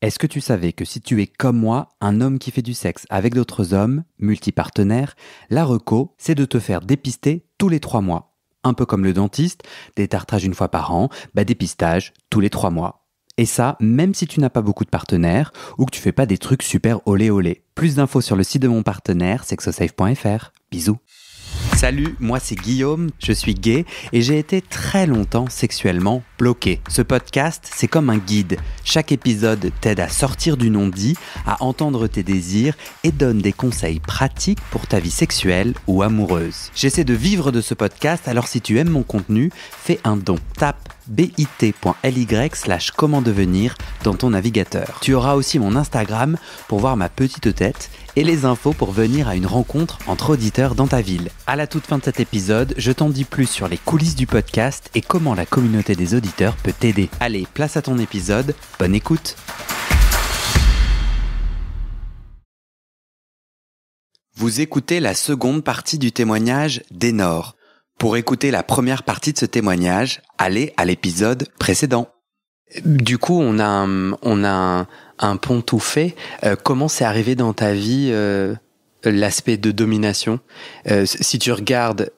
Est-ce que tu savais que si tu es comme moi, un homme qui fait du sexe avec d'autres hommes, multipartenaires, la reco, c'est de te faire dépister tous les 3 mois. Un peu comme le dentiste, détartrage une fois par an, dépistage tous les 3 mois. Et ça, même si tu n'as pas beaucoup de partenaires ou que tu fais pas des trucs super olé olé. Plus d'infos sur le site de mon partenaire, sexosafe.fr. Bisous. Salut, moi c'est Guillaume, je suis gay et j'ai été très longtemps sexuellement bloqué. Ce podcast, c'est comme un guide. Chaque épisode t'aide à sortir du non-dit, à entendre tes désirs et donne des conseils pratiques pour ta vie sexuelle ou amoureuse. J'essaie de vivre de ce podcast, alors si tu aimes mon contenu, fais un don. Tape bit.ly/comment devenir dans ton navigateur. Tu auras aussi mon Instagram pour voir ma petite tête et les infos pour venir à une rencontre entre auditeurs dans ta ville. À la toute fin de cet épisode, je t'en dis plus sur les coulisses du podcast et comment la communauté des auditeurs peut t'aider. Allez, place à ton épisode, bonne écoute. Vous écoutez la seconde partie du témoignage d'Enor. Pour écouter la première partie de ce témoignage, allez à l'épisode précédent. Du coup, on a un pont tout fait. Comment c'est arrivé dans ta vie l'aspect de domination ? Si tu regardes,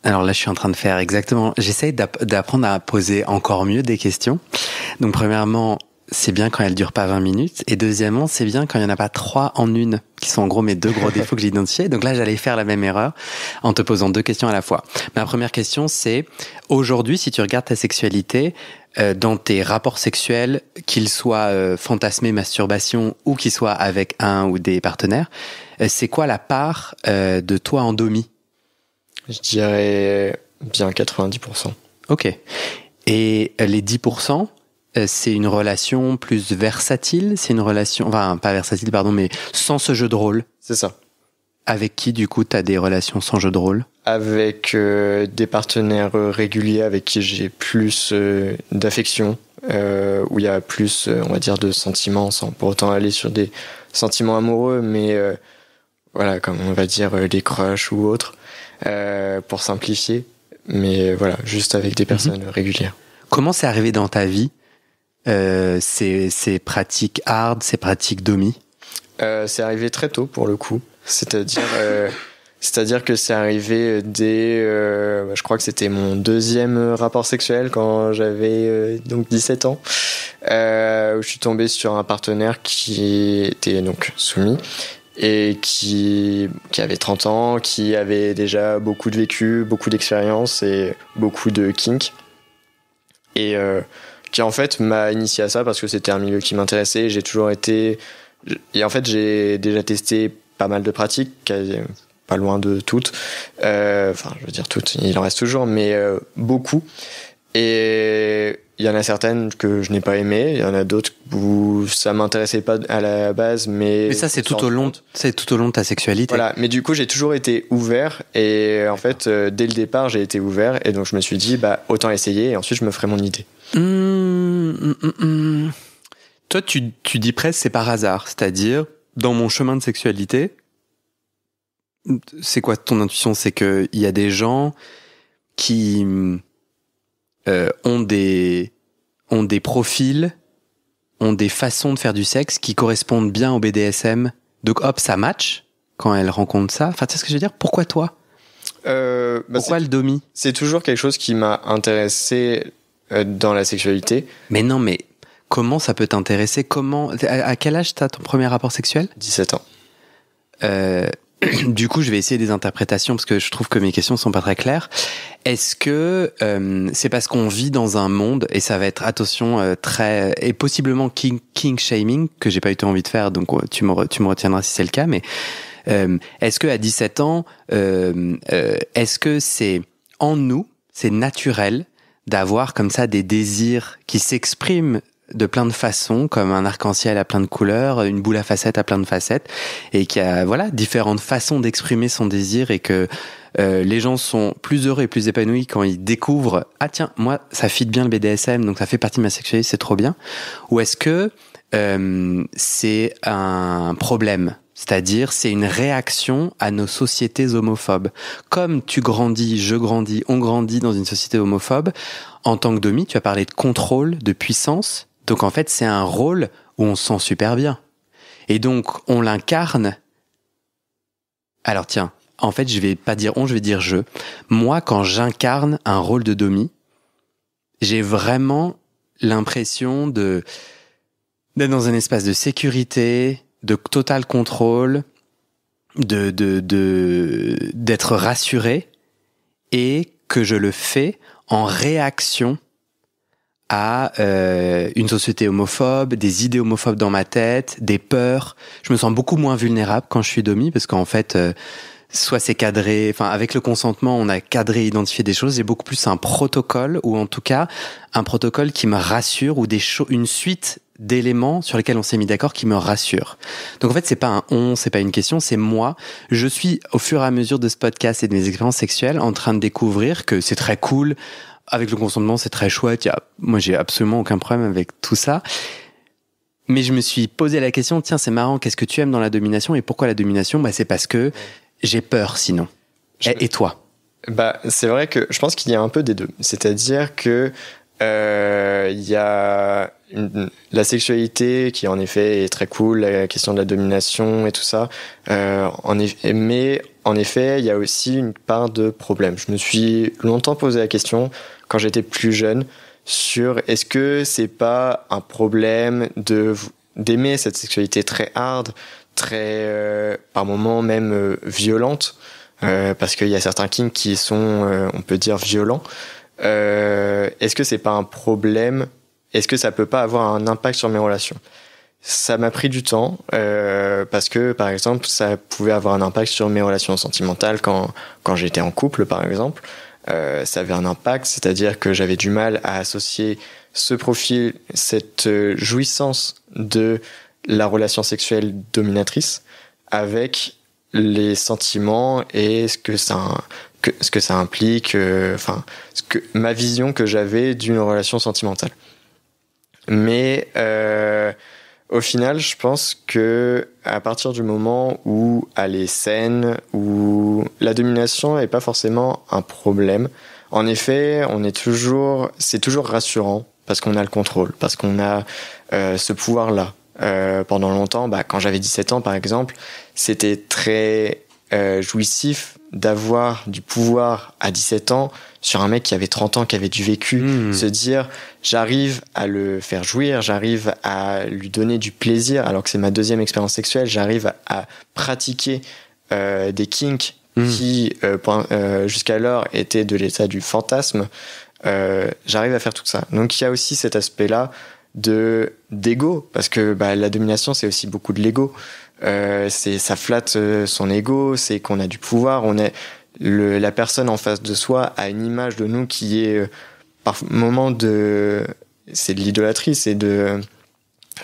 alors là, je suis en train de faire exactement. J'essaye d'apprendre à poser encore mieux des questions. Donc, premièrement, c'est bien quand elles durent pas 20 minutes. Et deuxièmement, c'est bien quand il y en a pas 3 en une, qui sont en gros mes 2 gros défauts que j'ai identifiés. Donc là, j'allais faire la même erreur en te posant 2 questions à la fois. Ma première question, c'est aujourd'hui, si tu regardes ta sexualité, dans tes rapports sexuels, qu'ils soient fantasmés, masturbation, ou qu'ils soient avec un ou des partenaires, c'est quoi la part de toi en domi ? Je dirais bien 90%. Ok. Et les 10%, c'est une relation plus versatile, c'est une relation, enfin pas versatile pardon, mais sans ce jeu de rôle. C'est ça. Avec qui du coup t'as des relations sans jeu de rôle ? Avec des partenaires réguliers avec qui j'ai plus d'affection, où il y a plus, on va dire, de sentiments, sans pour autant aller sur des sentiments amoureux, mais voilà, comme on va dire des crushs ou autres, pour simplifier. Mais voilà, juste avec des personnes régulières. Comment c'est arrivé dans ta vie ces pratiques hard, ces pratiques domi ? C'est arrivé très tôt pour le coup. C'est-à-dire que c'est arrivé dès, je crois que c'était mon 2e rapport sexuel quand j'avais donc 17 ans, où je suis tombé sur un partenaire qui était donc soumis et qui avait 30 ans, qui avait déjà beaucoup de vécu, beaucoup d'expérience et beaucoup de kink. Et qui en fait m'a initié à ça parce que c'était un milieu qui m'intéressait. J'ai toujours été... Et en fait, j'ai déjà testé pas mal de pratiques, pas loin de toutes. Enfin, je veux dire toutes, il en reste toujours, mais beaucoup. Et il y en a certaines que je n'ai pas aimées, il y en a d'autres où ça m'intéressait pas à la base, mais ça, c'est tout au long de ta sexualité. Voilà, mais du coup, j'ai toujours été ouvert, et en fait, dès le départ, j'ai été ouvert, et donc je me suis dit, autant essayer, et ensuite je me ferai mon idée. Toi, tu dis presque c'est par hasard, c'est-à-dire, dans mon chemin de sexualité, c'est quoi ton intuition ? C'est qu'il y a des gens qui ont des profils, ont des façons de faire du sexe qui correspondent bien au BDSM. Donc hop, ça match quand elles rencontrent ça. Enfin, tu sais ce que je veux dire ? Pourquoi toi ? Pourquoi le domi ? C'est toujours quelque chose qui m'a intéressé dans la sexualité. Mais non, mais comment ça peut t'intéresser ? À quel âge t'as ton premier rapport sexuel ? 17 ans. Du coup, je vais essayer des interprétations parce que je trouve que mes questions sont pas très claires. Est-ce que c'est parce qu'on vit dans un monde, et ça va être, attention, très... et possiblement king shaming, que j'ai pas eu envie de faire, donc tu me retiendras si c'est le cas, mais est-ce que à 17 ans, est-ce que c'est en nous, c'est naturel d'avoir comme ça des désirs qui s'expriment de plein de façons, comme un arc-en-ciel à plein de couleurs, une boule à facettes à plein de facettes, et qu'il y a différentes façons d'exprimer son désir, et que les gens sont plus heureux et plus épanouis quand ils découvrent « Ah tiens, moi, ça fit bien le BDSM, donc ça fait partie de ma sexualité, c'est trop bien ». Ou est-ce que c'est un problème ? C'est-à-dire, c'est une réaction à nos sociétés homophobes. Comme tu grandis, je grandis, on grandit dans une société homophobe, en tant que domi, tu as parlé de contrôle, de puissance. Donc en fait, c'est un rôle où on se sent super bien. Et donc, on l'incarne. Alors tiens, en fait, je vais pas dire on, je vais dire je. Moi, quand j'incarne un rôle de domi, j'ai vraiment l'impression d'être dans un espace de sécurité, de total contrôle, d'être rassuré, et que je le fais en réaction à une société homophobe, des idées homophobes dans ma tête, des peurs. Je me sens beaucoup moins vulnérable quand je suis domi, parce qu'en fait, soit c'est cadré, enfin avec le consentement, on a cadré, identifié des choses. J'ai beaucoup plus un protocole, ou en tout cas un protocole qui me rassure, ou une suite d'éléments sur lesquels on s'est mis d'accord qui me rassure. Donc en fait, c'est pas un on, c'est pas une question, c'est moi. Je suis au fur et à mesure de ce podcast et de mes expériences sexuelles en train de découvrir que c'est très cool. Avec le consentement, c'est très chouette. Moi, j'ai absolument aucun problème avec tout ça. Mais je me suis posé la question, tiens, c'est marrant, qu'est-ce que tu aimes dans la domination? Et pourquoi la domination? C'est parce que j'ai peur, sinon. Et toi? C'est vrai que je pense qu'il y a un peu des deux. C'est-à-dire que il y a la sexualité qui, en effet, est très cool, la question de la domination et tout ça. Mais en effet, il y a aussi une part de problème. Je me suis longtemps posé la question, quand j'étais plus jeune, sur est-ce que c'est pas un problème d'aimer cette sexualité très hard, très par moments même violente, parce qu'il y a certains kinks qui sont, on peut dire, violents. Est-ce que c'est pas un problème? Est-ce que ça peut pas avoir un impact sur mes relations? Ça m'a pris du temps, parce que, par exemple, ça pouvait avoir un impact sur mes relations sentimentales quand j'étais en couple, par exemple. Ça avait un impact, c'est-à-dire que j'avais du mal à associer ce profil, cette jouissance de la relation sexuelle dominatrice avec les sentiments et ce que ça implique, ma vision que j'avais d'une relation sentimentale. Mais au final, je pense que à partir du moment où elle est saine, où la domination n'est pas forcément un problème, en effet, c'est toujours rassurant parce qu'on a le contrôle, parce qu'on a ce pouvoir-là. Pendant longtemps, quand j'avais 17 ans par exemple, c'était très jouissif d'avoir du pouvoir à 17 ans sur un mec qui avait 30 ans, qui avait du vécu, se dire j'arrive à le faire jouir, j'arrive à lui donner du plaisir alors que c'est ma deuxième expérience sexuelle, j'arrive à pratiquer des kinks qui jusqu'alors étaient de l'état du fantasme, j'arrive à faire tout ça. Donc il y a aussi cet aspect-là d'ego, parce que la domination c'est aussi beaucoup de l'ego. Ça flatte son ego, c'est qu'on a du pouvoir, la personne en face de soi a une image de nous qui est par moment c'est de l'idolâtrie,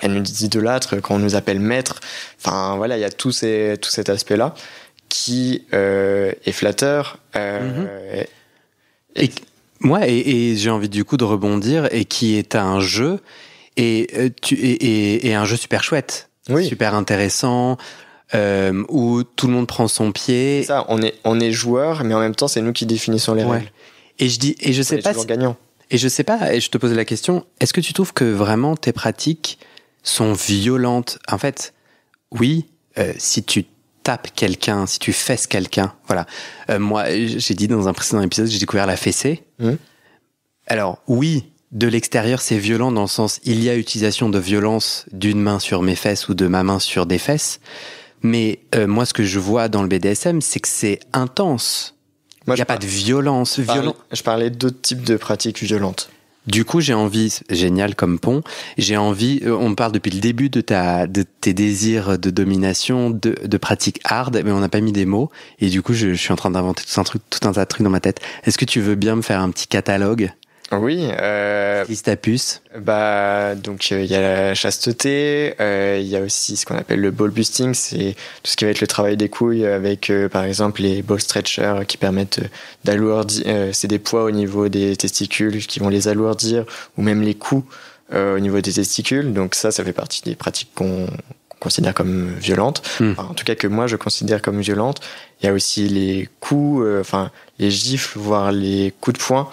elle nous idolâtre quand on nous appelle maître. Enfin voilà, il y a tout cet aspect-là qui est flatteur. Et j'ai envie du coup de rebondir, et qui est un jeu et un jeu super chouette. Oui. Super intéressant, où tout le monde prend son pied. C'est ça, on est joueur, mais en même temps, c'est nous qui définissons les règles. Et je sais pas gagnant. Et je sais pas, et je te pose la question, est-ce que tu trouves que vraiment tes pratiques sont violentes? En fait, oui, si tu tapes quelqu'un, si tu fesses quelqu'un, voilà. Moi, j'ai dit dans un précédent épisode, j'ai découvert la fessée. Alors, oui, de l'extérieur, c'est violent dans le sens, il y a utilisation de violence d'une main sur mes fesses ou de ma main sur des fesses. Mais moi, ce que je vois dans le BDSM, c'est que c'est intense. Il n'y a pas de violence. Je parlais d'autres types de pratiques violentes. Du coup, j'ai envie, génial comme pont, j'ai envie, on parle depuis le début de tes désirs de domination, de pratiques hard, mais on n'a pas mis des mots. Et du coup, je suis en train d'inventer tout un tas de trucs dans ma tête. Est-ce que tu veux bien me faire un petit catalogue? Oui. Christapus. Donc il y a la chasteté, il y a aussi ce qu'on appelle le ball busting, c'est tout ce qui va être le travail des couilles avec par exemple les ball stretchers qui permettent d'alourdir, c'est des poids au niveau des testicules qui vont les alourdir, ou même les coups au niveau des testicules. Donc ça fait partie des pratiques qu'on considère comme violente, enfin, en tout cas que moi je considère comme violente. Il y a aussi les coups, les gifles, voire les coups de poing,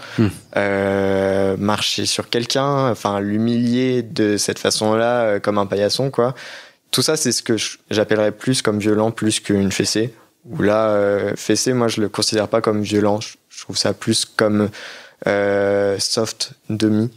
marcher sur quelqu'un, enfin l'humilier de cette façon-là, comme un paillasson, quoi. Tout ça, c'est ce que j'appellerais plus comme violent, plus qu'une fessée. Où là, fessée, moi je le considère pas comme violent. Je trouve ça plus comme soft demi.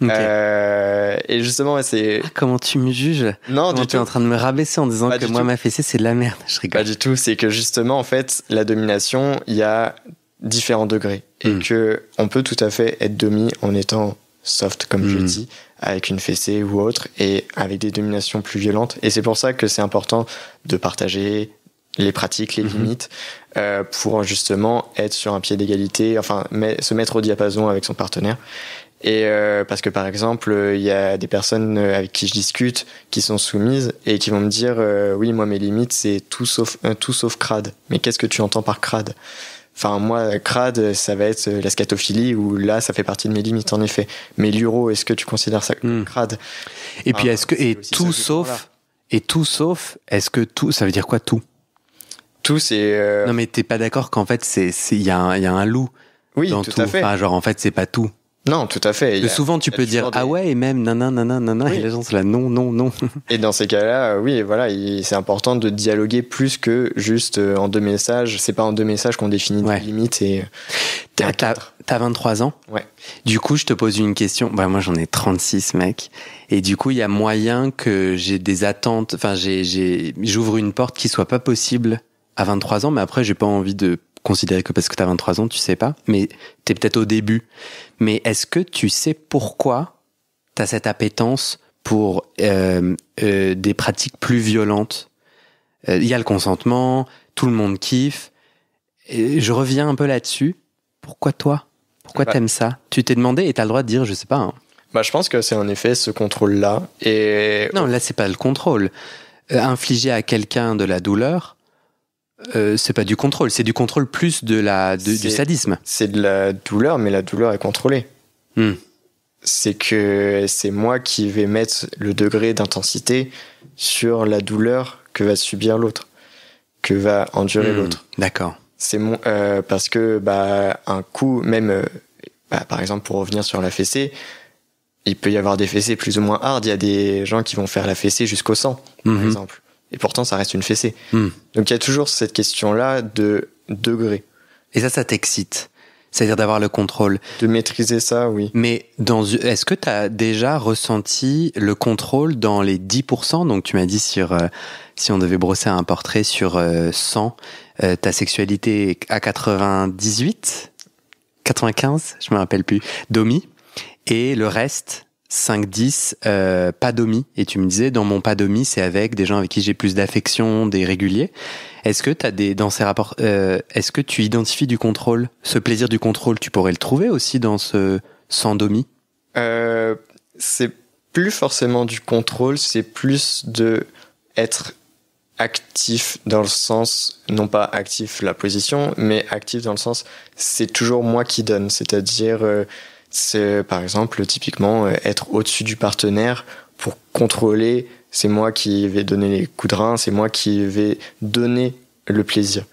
Okay. Et justement, c'est... Ah, comment tu me juges? Non, du tout. Tu es en train de me rabaisser en disant que moi, ma fessée, c'est de la merde. Je rigole. Pas du tout. C'est que justement, en fait, la domination, il y a différents degrés. Et que on peut tout à fait être domi en étant soft, comme je dis, avec une fessée ou autre, et avec des dominations plus violentes. Et c'est pour ça que c'est important de partager les pratiques, les limites, pour justement être sur un pied d'égalité, enfin, se mettre au diapason avec son partenaire. Et parce que par exemple, il y a des personnes avec qui je discute qui sont soumises et qui vont me dire oui, moi mes limites c'est tout sauf crade. Mais qu'est-ce que tu entends par crade? Enfin moi crade ça va être la scatophilie où là ça fait partie de mes limites en effet. Mais l'uro, est-ce que tu considères ça comme crade? Et puis est-ce que tout sauf est-ce que tout ça veut dire quoi tout? Tout c'est Non mais t'es pas d'accord qu'en fait il y a un loup dans tout à fait. Enfin, genre en fait c'est pas tout. Non, tout à fait. Souvent, tu peux dire ah ouais, et même nanana, et les gens sont là non. Et dans ces cas-là, oui, voilà, c'est important de dialoguer plus que juste en 2 messages. C'est pas en 2 messages qu'on définit des limites et. T'as 23 ans? Ouais. Du coup, je te pose une question. Bah, moi, j'en ai 36, mec. Et du coup, il y a moyen que j'ai des attentes, enfin, j'ouvre une porte qui soit pas possible à 23 ans, mais après, j'ai pas envie de considérer que parce que t'as 23 ans, tu sais pas, mais t'es peut-être au début. Mais est-ce que tu sais pourquoi t'as cette appétence pour des pratiques plus violentes? Il y a le consentement, tout le monde kiffe. Et je reviens un peu là-dessus. Pourquoi toi? Pourquoi t'aimes ça? Tu t'es demandé et t'as le droit de dire, je sais pas. Hein. Bah, je pense que c'est en effet ce contrôle-là. Et... Non, là, c'est pas le contrôle. Infliger à quelqu'un de la douleur, c'est pas du contrôle, c'est du contrôle plus du sadisme. C'est de la douleur, mais la douleur est contrôlée. C'est que c'est moi qui vais mettre le degré d'intensité sur la douleur que va subir l'autre, que va endurer l'autre. D'accord. C'est parce que un coup, même par exemple pour revenir sur la fessée, il peut y avoir des fessées plus ou moins hard. Il y a des gens qui vont faire la fessée jusqu'au sang, par exemple. Et pourtant, ça reste une fessée. Donc, il y a toujours cette question-là de degré. Et ça t'excite? C'est-à-dire d'avoir le contrôle? De maîtriser ça, oui. Mais est-ce que tu as déjà ressenti le contrôle dans les 10%? Donc, tu m'as dit si on devait brosser un portrait sur 100, ta sexualité est à 98, 95, je me rappelle plus, domi. Et le reste... 5-10, pas domi. Et tu me disais, dans mon pas domi, c'est avec des gens avec qui j'ai plus d'affection, des réguliers. Est-ce que dans ces rapports, est-ce que tu identifies du contrôle? Ce plaisir du contrôle, tu pourrais le trouver aussi dans ce sans domi? C'est plus forcément du contrôle, c'est plus de être actif dans le sens, non pas actif la position, mais actif dans le sens, c'est toujours moi qui donne. C'est-à-dire... c'est par exemple typiquement être au-dessus du partenaire pour contrôler, c'est moi qui vais donner les coups de rein, c'est moi qui vais donner le plaisir.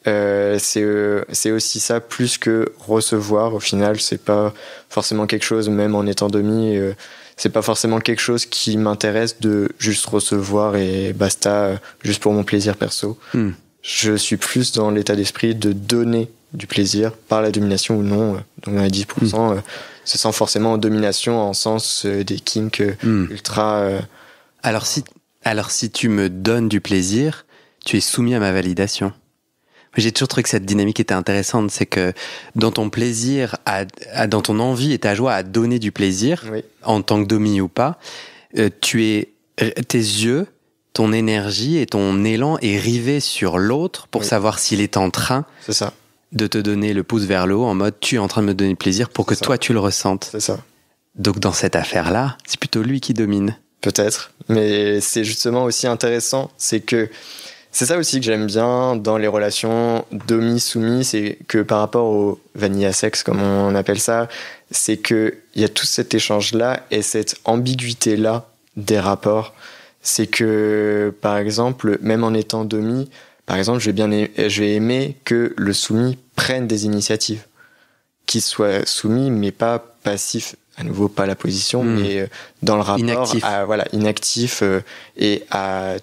C'est aussi ça plus que recevoir. Au final, c'est pas forcément quelque chose, même en étant demi, c'est pas forcément quelque chose qui m'intéresse de juste recevoir et basta, juste pour mon plaisir perso. Je suis plus dans l'état d'esprit de donner du plaisir par la domination ou non. Donc à 10%, c'est sans forcément domination en sens des kinks ultra... Alors si tu me donnes du plaisir, tu es soumis à ma validation. J'ai toujours trouvé que cette dynamique était intéressante, c'est que dans ton plaisir, dans ton envie et ta joie à donner du plaisir, en tant que domi ou pas, tes yeux, ton énergie et ton élan est rivé sur l'autre pour savoir s'il est en train de te donner le pouce vers le haut en mode tu es en train de me donner plaisir pour que toi tu le ressentes. C'est ça. Donc dans cette affaire-là, c'est plutôt lui qui domine. Peut-être, mais c'est justement aussi intéressant, c'est ça aussi que j'aime bien dans les relations domi-soumis, c'est que par rapport au vanilla sex, comme on appelle ça, c'est qu'il y a tout cet échange-là et cette ambiguïté-là des rapports. c'est que, par exemple, même en étant domi, par exemple, je vais aimer que le soumis prenne des initiatives, qu'il soit soumis, mais pas passif. À nouveau, pas la position, mais dans le rapport inactif. Inactif et à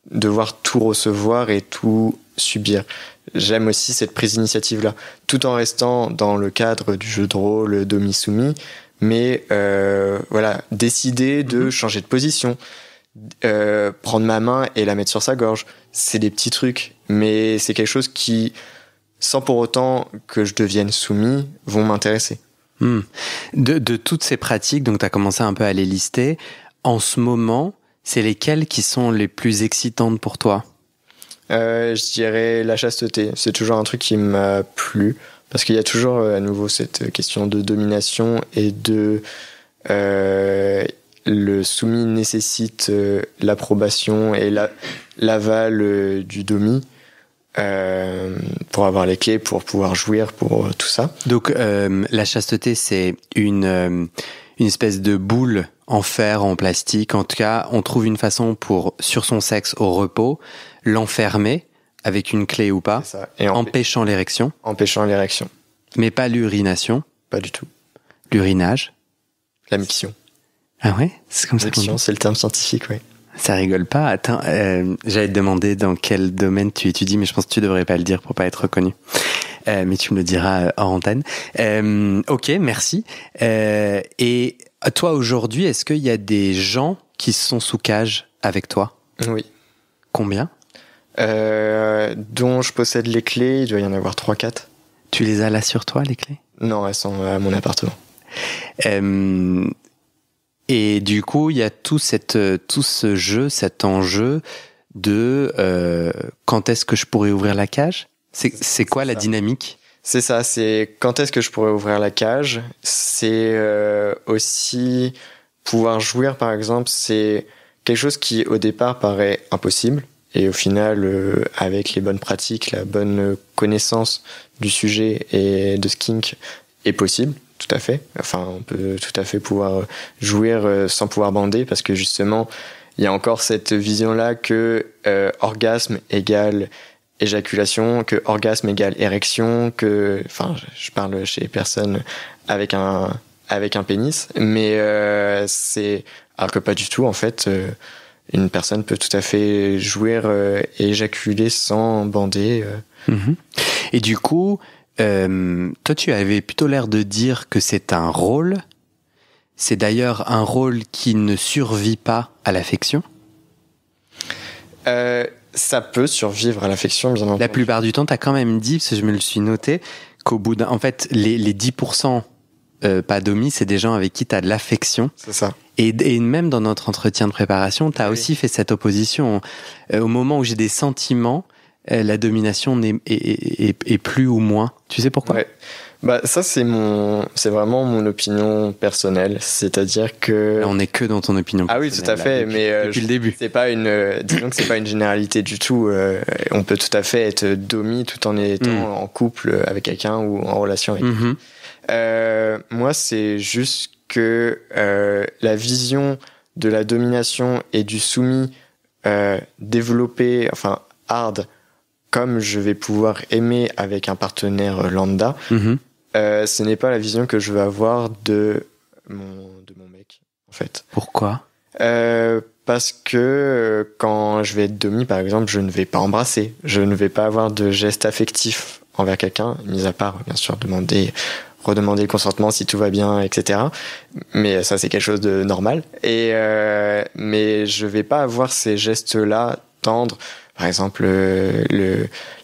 devoir tout recevoir et tout subir. J'aime aussi cette prise d'initiative-là, tout en restant dans le cadre du jeu de rôle domi-soumis, mais décider de changer de position, prendre ma main et la mettre sur sa gorge. C'est des petits trucs, mais c'est quelque chose qui, sans pour autant que je devienne soumis, vont m'intéresser. De toutes ces pratiques, donc tu as commencé un peu à les lister, en ce moment, c'est lesquelles qui sont les plus excitantes pour toi ? Je dirais la chasteté. C'est toujours un truc qui m'a plu, parce qu'il y a toujours à nouveau cette question de domination et de le soumis nécessite l'approbation et l'aval du domi. Pour avoir les clés, pour pouvoir jouir, pour tout ça. Donc la chasteté, c'est une espèce de boule en fer, en plastique. En tout cas, on trouve une façon pour, sur son sexe au repos, l'enfermer avec une clé ou pas, empêchant l'érection. Empêchant l'érection. Mais pas l'urination. Pas du tout. L'urinage. La miction. Ah ouais ? C'est comme ça qu'on dit. Miction, c'est le terme scientifique, oui. Ça rigole pas. Attends, j'allais te demander dans quel domaine tu étudies, mais je pense que tu devrais pas le dire pour pas être reconnu. Mais tu me le diras hors antenne. Ok, merci. Et toi, aujourd'hui, est-ce qu'il y a des gens qui sont sous cage avec toi ? Oui. Combien ? Dont je possède les clés, il doit y en avoir 3-4. Tu les as là sur toi, les clés ? Non, elles sont à mon appartement. Et du coup, il y a tout ce jeu, cet enjeu de quand est-ce que je pourrais ouvrir la cage ? C'est quoi la dynamique ? C'est ça, c'est quand est-ce que je pourrais ouvrir la cage ? C'est aussi pouvoir jouir, par exemple, c'est quelque chose qui au départ paraît impossible. Et au final, avec les bonnes pratiques, la bonne connaissance du sujet et de ce kink est possible. Tout à fait. Enfin, on peut tout à fait pouvoir jouir sans pouvoir bander, parce que justement, il y a encore cette vision-là que orgasme égale éjaculation, que orgasme égale érection, que, enfin, je parle chez personnes avec un pénis, mais c'est alors que pas du tout en fait. Une personne peut tout à fait jouir et éjaculer sans bander. Et du coup, toi, tu avais plutôt l'air de dire que c'est un rôle. C'est d'ailleurs un rôle qui ne survit pas à l'affection. Ça peut survivre à l'affection, bien entendu. La plupart du temps, tu as quand même dit, parce que je me le suis noté, qu'au bout d'un... En fait, les 10% pas domis, c'est des gens avec qui tu as de l'affection. C'est ça. Et même dans notre entretien de préparation, tu as aussi fait cette opposition. Au moment où j'ai des sentiments, la domination est plus ou moins. Tu sais pourquoi ? Ouais. Bah, ça, c'est vraiment mon opinion personnelle. C'est-à-dire que... Là, on n'est que dans ton opinion personnelle. Ah oui, tout à fait. Depuis le début. C'est pas disons que c'est pas une généralité du tout. On peut tout à fait être domi tout en étant en couple avec quelqu'un ou en relation avec quelqu'un. Moi, c'est juste que la vision de la domination et du soumis développé, enfin hard, comme je vais pouvoir aimer avec un partenaire lambda, ce n'est pas la vision que je veux avoir de mon mec, en fait. Pourquoi ? Parce que quand je vais être domi, par exemple, je ne vais pas embrasser, je ne vais pas avoir de geste affectif envers quelqu'un, mis à part, bien sûr, redemander le consentement si tout va bien, etc. Mais ça, c'est quelque chose de normal. Mais je vais pas avoir ces gestes-là tendres. Par exemple,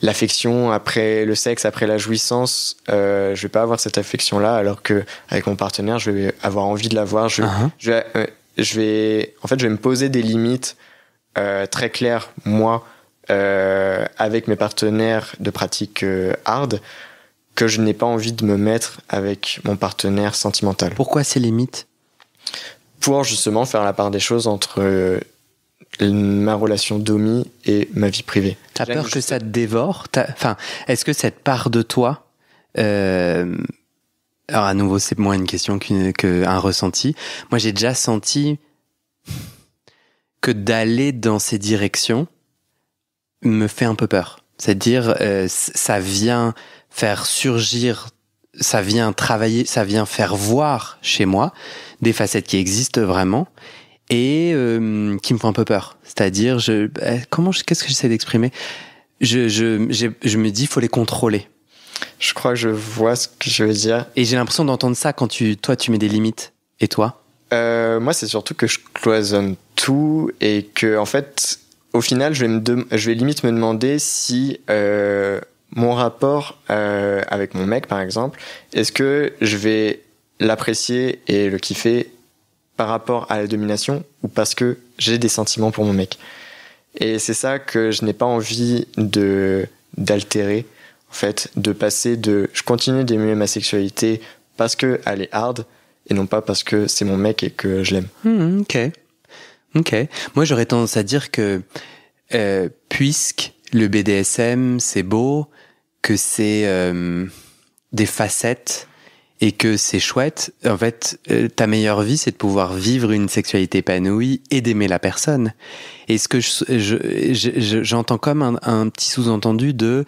l'affection après le sexe, après la jouissance, je vais pas avoir cette affection-là, alors que avec mon partenaire, je vais avoir envie de l'avoir. Je vais me poser des limites très claires, moi, avec mes partenaires de pratique hard, que je n'ai pas envie de me mettre avec mon partenaire sentimental. Pourquoi ces limites ? Pour justement faire la part des choses entre ma relation domi et ma vie privée. T'as peur que ça te dévore ? Enfin, est-ce que cette part de toi... Alors à nouveau, c'est moins une question qu'un ressenti. Moi, j'ai déjà senti que d'aller dans ces directions me fait un peu peur. C'est-à-dire, ça vient faire surgir, ça vient travailler, ça vient faire voir chez moi des facettes qui existent vraiment et qui me font un peu peur. C'est-à-dire, qu'est-ce que j'essaie d'exprimer ? Je me dis, il faut les contrôler. Je crois que je vois ce que je veux dire. Et j'ai l'impression d'entendre ça quand toi, tu mets des limites. Et toi ? Moi, c'est surtout que je cloisonne tout et que, en fait, au final, je vais limite me demander si mon rapport avec mon mec, par exemple, est-ce que je vais l'apprécier et le kiffer par rapport à la domination ou parce que j'ai des sentiments pour mon mec. Et c'est ça que je n'ai pas envie d'altérer, en fait, de passer je continue d'aimer ma sexualité parce qu'elle est hard et non pas parce que c'est mon mec et que je l'aime. Ok. Moi, j'aurais tendance à dire que puisque le BDSM, c'est beau, que c'est des facettes et que c'est chouette, en fait, ta meilleure vie, c'est de pouvoir vivre une sexualité épanouie et d'aimer la personne. Et ce que j'entends comme un petit sous-entendu de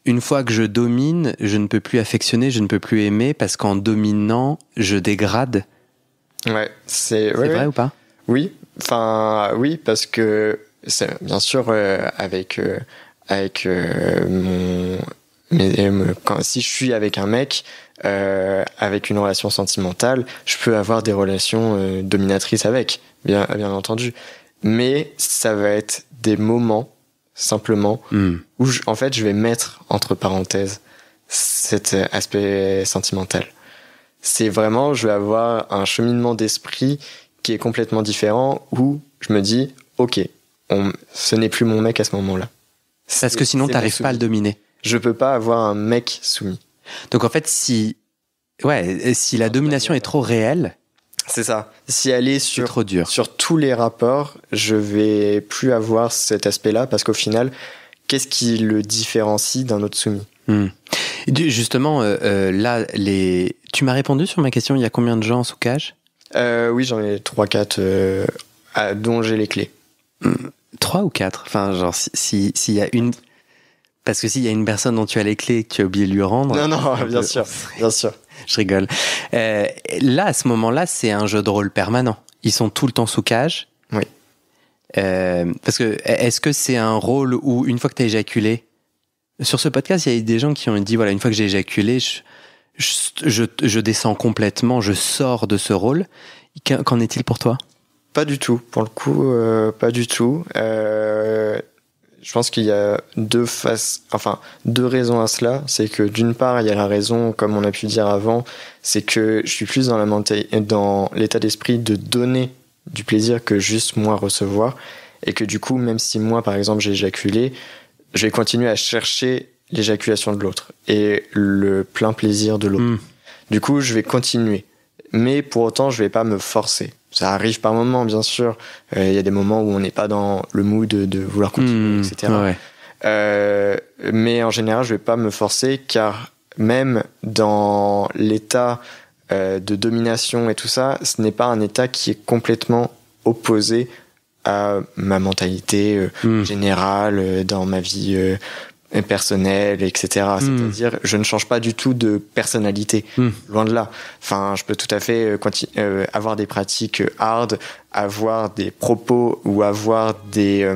une fois que je domine, je ne peux plus affectionner, je ne peux plus aimer parce qu'en dominant, je dégrade. Ouais, c'est vrai ou pas ? Oui, enfin oui, parce que c'est bien sûr si je suis avec un mec avec une relation sentimentale, je peux avoir des relations dominatrices avec, bien entendu, mais ça va être des moments simplement où en fait je vais mettre entre parenthèses cet aspect sentimental. C'est vraiment, je vais avoir un cheminement d'esprit qui est complètement différent où je me dis ok, ce n'est plus mon mec à ce moment-là. Parce que sinon t'arrives pas à le dominer. Je peux pas avoir un mec soumis. Donc en fait, si la domination est trop réelle, c'est ça. Si elle est c'est trop dur. Sur tous les rapports, je vais plus avoir cet aspect-là parce qu'au final, qu'est-ce qui le différencie d'un autre soumis ? Justement, là, tu m'as répondu sur ma question, il y a combien de gens sous cage ? Oui, j'en ai 3-4 dont j'ai les clés. 3 ou 4 ? Enfin, genre, s'il y a une... Parce que s'il y a une personne dont tu as les clés que tu as oublié de lui rendre... Non, bien sûr. Je rigole. Là, à ce moment-là, c'est un jeu de rôle permanent. Ils sont tout le temps sous cage. Oui. Parce que, est-ce que c'est un rôle où, une fois que tu as éjaculé... Sur ce podcast, il y a eu des gens qui ont dit, voilà, une fois que j'ai éjaculé, je descends complètement, je sors de ce rôle. Qu'en est-il pour toi ? Pas du tout. Pour le coup, pas du tout. Je pense qu'il y a deux raisons à cela. C'est que d'une part, il y a la raison, comme on a pu dire avant, c'est que je suis plus dans l'état d'esprit de donner du plaisir que juste moi recevoir. Et que du coup, même si moi, par exemple, j'ai éjaculé, je vais continuer à chercher l'éjaculation de l'autre et le plein plaisir de l'autre. Du coup, je vais continuer. Mais pour autant, je vais pas me forcer. Ça arrive par moments, bien sûr. Il y a des moments où on n'est pas dans le mood de vouloir continuer, etc. Ouais. Mais en général, je vais pas me forcer car même dans l'état de domination et tout ça, ce n'est pas un état qui est complètement opposé à ma mentalité générale dans ma vie personnelle, etc. C'est-à-dire, je ne change pas du tout de personnalité, loin de là. Enfin, je peux tout à fait avoir des pratiques hard, avoir des propos ou avoir des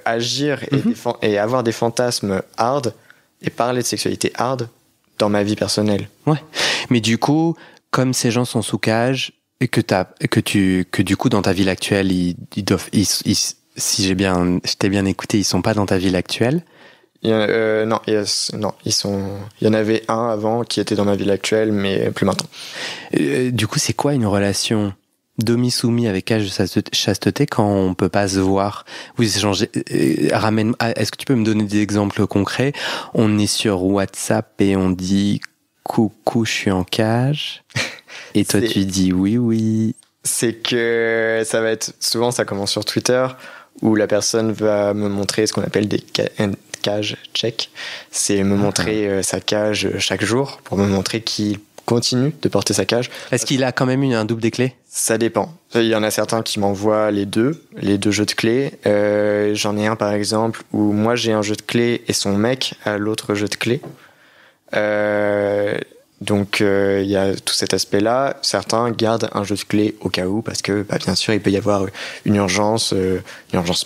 agir et avoir des fantasmes hard et parler de sexualité hard dans ma vie personnelle. Ouais. Mais du coup, comme ces gens sont sous cage et que du coup dans ta ville actuelle, si je t'ai bien écouté, ils sont pas dans ta ville actuelle. Non, ils sont. Il y en avait un avant qui était dans ma ville actuelle, mais plus maintenant. Du coup, c'est quoi une relation demi-soumis avec cage de chasteté quand on peut pas se voir? Vous échangez. Est-ce que tu peux me donner des exemples concrets? On est sur WhatsApp et on dit coucou, je suis en cage. Et toi, tu dis oui. C'est que ça va être souvent, ça commence sur Twitter où la personne va me montrer ce qu'on appelle des cage check. C'est me montrer sa cage chaque jour pour me montrer qu'il continue de porter sa cage. Est-ce qu'il a quand même un double des clés? Ça dépend. Il y en a certains qui m'envoient les deux jeux de clés. J'en ai un par exemple où moi j'ai un jeu de clés et son mec a l'autre jeu de clés. Donc il y a tout cet aspect-là. Certains gardent un jeu de clés au cas où parce que bien sûr il peut y avoir une urgence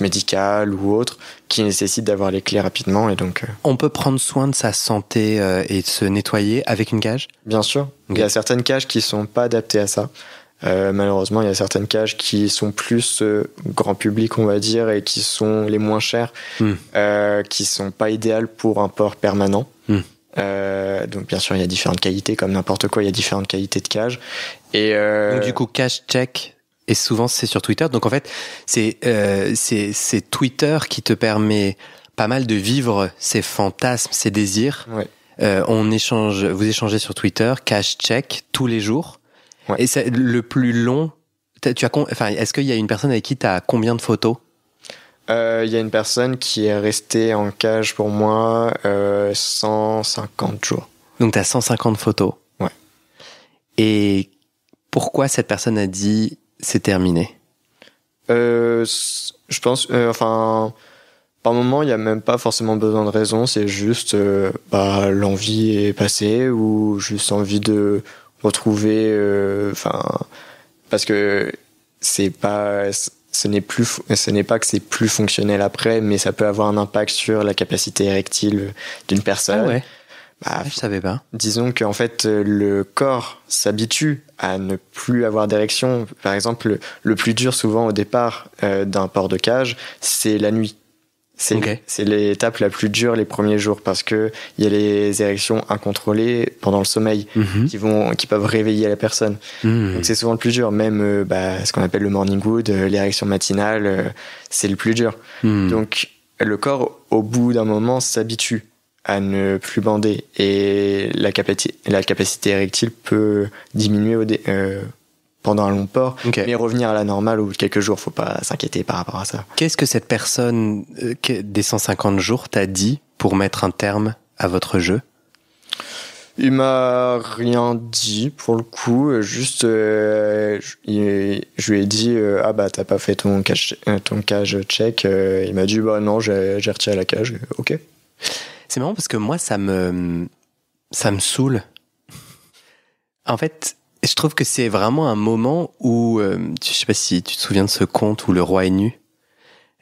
médicale ou autre qui nécessite d'avoir les clés rapidement et donc. On peut prendre soin de sa santé et de se nettoyer avec une cage? Bien sûr. Okay. Il y a certaines cages qui sont pas adaptées à ça. Malheureusement, il y a certaines cages qui sont plus grand public, on va dire, et qui sont les moins chères, qui sont pas idéales pour un port permanent. Donc bien sûr il y a différentes qualités comme n'importe quoi, il y a différentes qualités de cage et donc du coup cache check et souvent c'est sur Twitter, donc en fait c'est Twitter qui te permet pas mal de vivre ses fantasmes, ses désirs. Ouais. Vous échangez sur Twitter, cache check tous les jours. Ouais. Et c'est le plus long. Est-ce qu'il y a une personne avec qui tu as combien de photos? Il y a une personne qui est restée en cage pour moi 150 jours. Donc tu as 150 photos. Ouais. Et pourquoi cette personne a dit c'est terminé? Je pense, par moment, il n'y a même pas forcément besoin de raison, c'est juste l'envie est passée ou juste envie de retrouver, parce que ce n'est pas que c'est plus fonctionnel après, mais ça peut avoir un impact sur la capacité érectile d'une personne. Ah ouais. Je savais pas. Disons qu'en fait, le corps s'habitue à ne plus avoir d'érection. Par exemple, le plus dur souvent au départ d'un port de cage, c'est la nuit. C'est l'étape la plus dure les premiers jours parce que il y a les érections incontrôlées pendant le sommeil qui peuvent réveiller la personne. Donc c'est souvent le plus dur. Même ce qu'on appelle le morning wood, l'érection matinale, c'est le plus dur. Donc le corps au bout d'un moment s'habitue à ne plus bander et la capacité érectile peut diminuer pendant un long port, mais revenir à la normale au bout de quelques jours, faut pas s'inquiéter par rapport à ça. Qu'est-ce que cette personne des 150 jours t'a dit pour mettre un terme à votre jeu? Il m'a rien dit pour le coup, juste je lui ai dit t'as pas fait ton cage check, il m'a dit non j'ai retiré la cage, ok. C'est marrant parce que moi ça me saoule. En fait, je trouve que c'est vraiment un moment où, je sais pas si tu te souviens de ce conte où le roi est nu.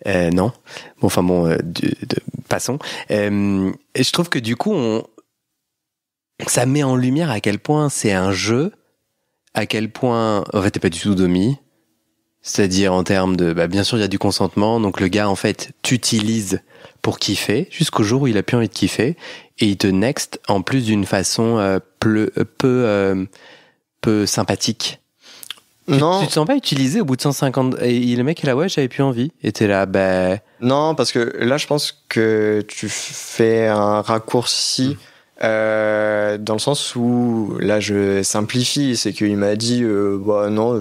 Non. Passons. Et je trouve que du coup, ça met en lumière à quel point c'est un jeu, à quel point, en fait, t'es pas du tout domi. C'est-à-dire en termes de, bien sûr, il y a du consentement, donc le gars, en fait, t'utilise pour kiffer, jusqu'au jour où il a plus envie de kiffer, et il te next, en plus d'une façon peu sympathique. Non. Tu te sens pas utilisé au bout de 150 et le mec est là j'avais plus envie et t'es là non parce que là je pense que tu fais un raccourci dans le sens où là je simplifie, c'est qu'il m'a dit non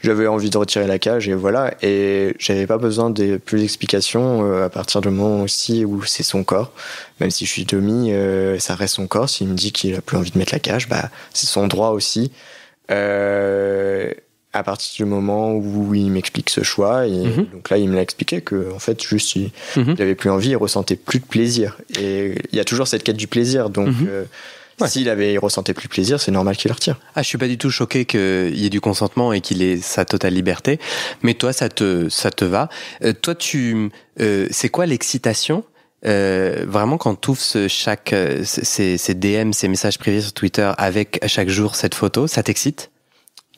j'avais envie de retirer la cage et voilà, et j'avais pas besoin de plus d'explications à partir du moment aussi où c'est son corps, même si je suis demi, ça reste son corps. S'il me dit qu'il a plus envie de mettre la cage, c'est son droit aussi, à partir du moment où il m'explique ce choix, et donc là il me l'a expliqué que en fait juste il avait plus envie, il ressentait plus de plaisir, et il y a toujours cette quête du plaisir, donc s'il ressentait plus de plaisir, c'est normal qu'il le retire. Je suis pas du tout choqué qu'il y ait du consentement et qu'il ait sa totale liberté, mais toi ça te va. Toi c'est quoi l'excitation vraiment quand tu ouvres ces DM, ces messages privés sur Twitter avec à chaque jour cette photo, ça t'excite?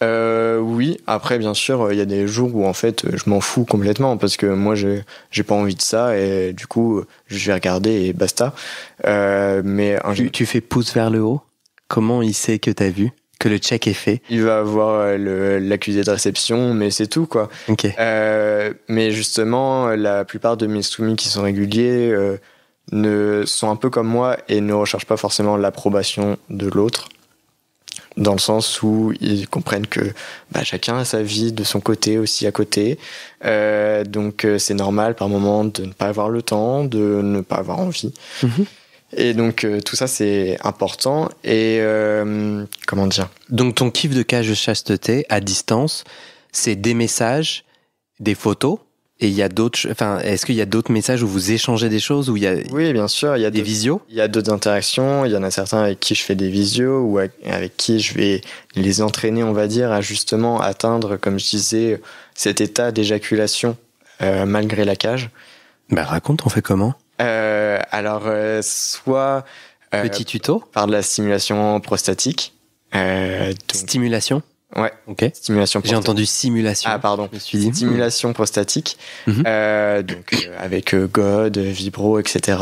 Oui, après bien sûr il y a des jours où en fait je m'en fous complètement parce que moi j'ai pas envie de ça et du coup je vais regarder et basta, mais tu fais pouce vers le haut? Comment il sait que t'as vu, que le check est fait? Il va avoir l'accusé de réception, mais c'est tout quoi. Mais justement la plupart de mes soumis qui sont réguliers sont un peu comme moi et ne recherchent pas forcément l'approbation de l'autre, dans le sens où ils comprennent que chacun a sa vie de son côté aussi à côté, donc c'est normal par moment de ne pas avoir le temps, de ne pas avoir envie. Et donc tout ça c'est important. Et comment dire? Donc ton kiff de cage de chasteté à distance, c'est des messages, des photos. Et il y a d'autres, enfin, est-ce qu'il y a d'autres messages où vous échangez des choses, où il y a Oui, bien sûr, il y a des visios? Il y a d'autres interactions. Il y en a certains avec qui je fais des visios ou avec qui je vais les entraîner, on va dire, à justement atteindre, comme je disais, cet état d'éjaculation malgré la cage. Bah raconte, on fait comment? Soit Petit tuto par de la stimulation prostatique. Stimulation? Ouais. Ok. Stimulation J'ai entendu simulation. Ah pardon. Je me suis dit. Stimulation prostatique. Mhm. Avec God, Vibro, etc.